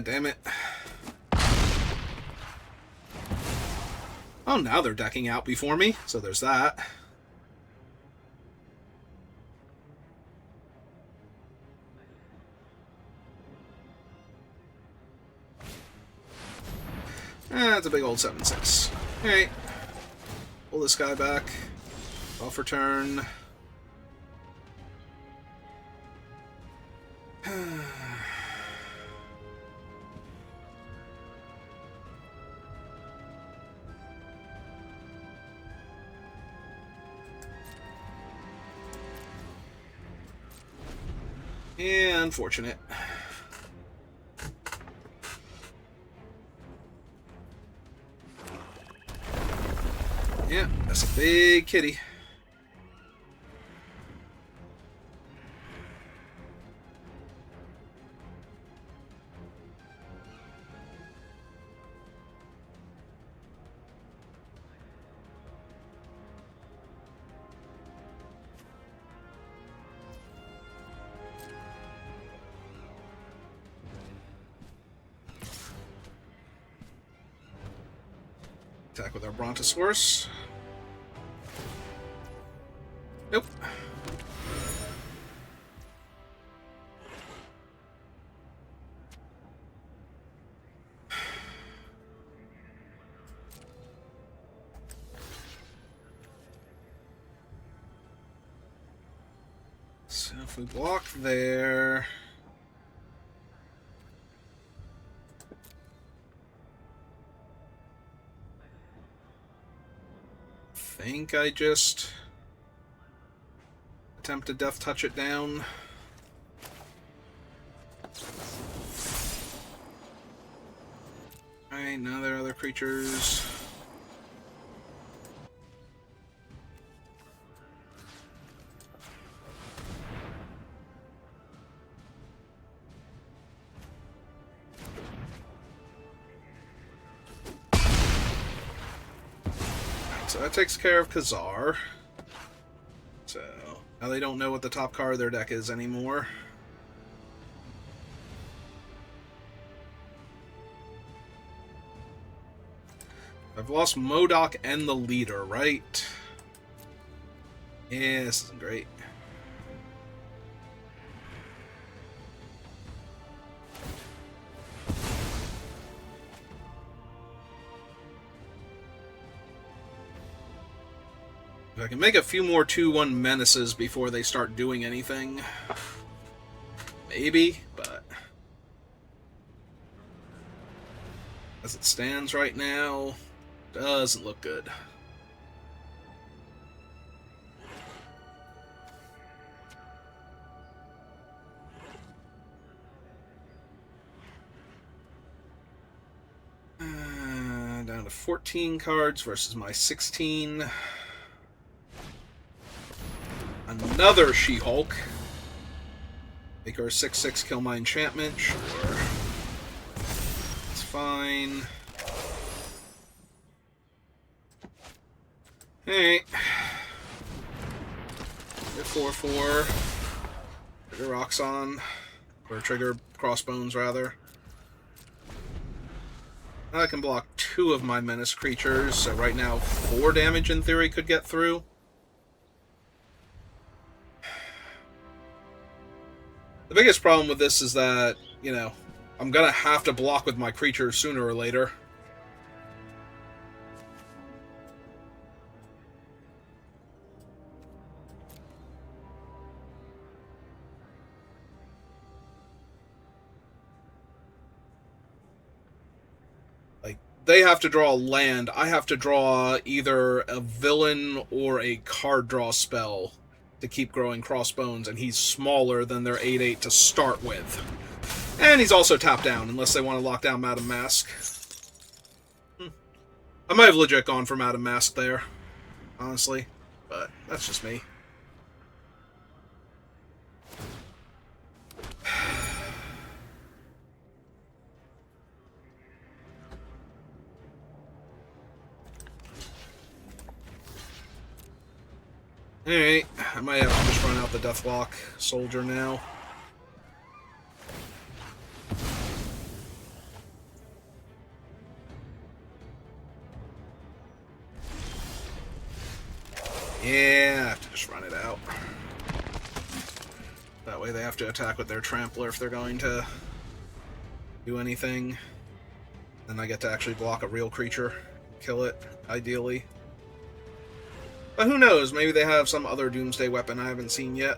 Speaker 1: Damn it. Oh, now they're decking out before me, so there's that. That's a big old 7/6. Alright. Pull this guy back. Off return. Yeah, unfortunate. Yeah, that's a big kitty. Attack with our Brontosaurus. Nope. So if we block there... I think I just attempt to death touch it down. Alright, now there are other creatures. So that takes care of Khazar. So now they don't know what the top card of their deck is anymore. I've lost MODOK and the leader, right? Yeah, this isn't great. If I can make a few more 2/1 menaces before they start doing anything, maybe, but as it stands right now, doesn't look good. Down to 14 cards versus my 16. Another She-Hulk. Make her a 6/6, kill my enchantment. Sure. It's fine. Alright. Get 4/4. Trigger Roxxon. Or trigger Crossbones, rather. I can block 2 of my menace creatures, so right now 4 damage in theory could get through. The biggest problem with this is that, you know, I'm gonna have to block with my creatures sooner or later. Like, they have to draw a land. I have to draw either a villain or a card draw spell to keep growing Crossbones, and he's smaller than their 8/8 to start with. And he's also tapped down, unless they want to lock down Madame Mask. I might have legit gone for Madame Mask there, honestly, but that's just me. Alright, I might have to just run out the Deathlock Soldier now. Yeah, I have to just run it out. That way they have to attack with their Trampler if they're going to do anything. Then I get to actually block a real creature, kill it, ideally. But who knows, maybe they have some other Doomsday weapon I haven't seen yet.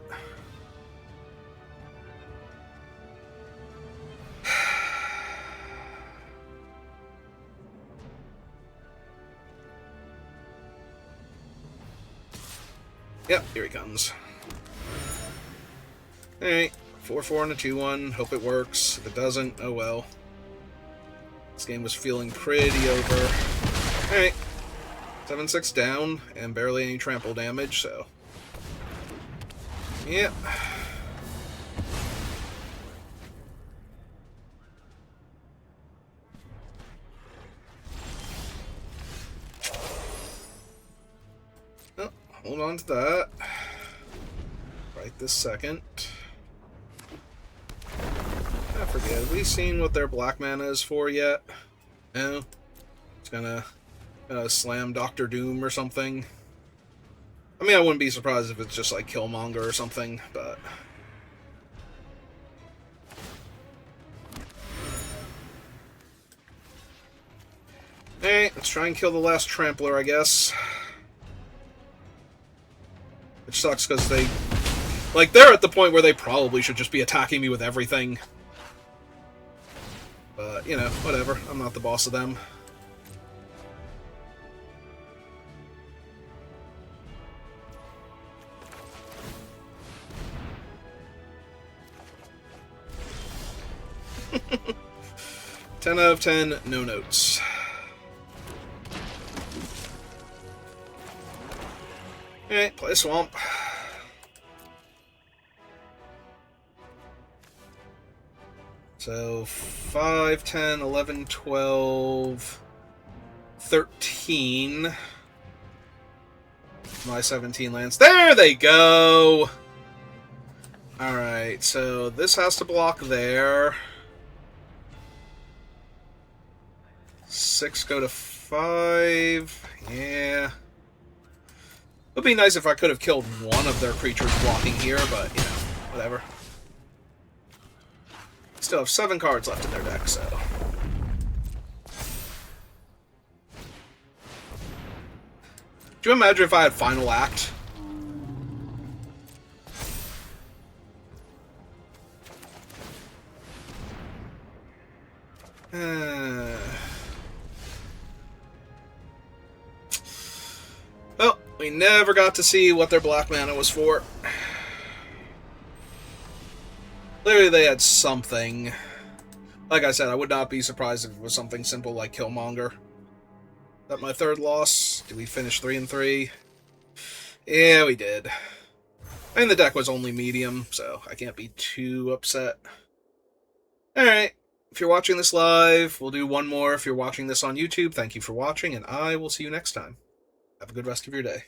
Speaker 1: Yep, here he comes. Alright, 4-4 and a 2-1. Hope it works. If it doesn't, oh well. This game was feeling pretty over. Alright. 7-6 down, and barely any trample damage, so... Yep. Oh, hold on to that. Right this second. I forget, have we seen what their black mana is for yet? No? It's gonna slam Dr. Doom or something. I mean, I wouldn't be surprised if it's just like Killmonger or something, but... Alright, let's try and kill the last Trampler, I guess. Which sucks, because they... Like, they're at the point where they probably should just be attacking me with everything. But, you know, whatever. I'm not the boss of them. Ten out of 10, no notes. Alright, play Swamp. So, 5, 10, 11, 12, 13. My 17 lands. There they go! Alright, so this has to block there. 6 go to 5. Yeah. It would be nice if I could have killed one of their creatures blocking here, but, you know, whatever. Still have 7 cards left in their deck, so... Do you imagine if I had Final Act? Well, we never got to see what their black mana was for. Clearly they had something. Like I said, I would not be surprised if it was something simple like Killmonger. Is that my third loss? Did we finish 3-3? Yeah, we did. And the deck was only medium, so I can't be too upset. Alright, if you're watching this live, we'll do one more. If you're watching this on YouTube, thank you for watching, and I will see you next time. Have a good rest of your day.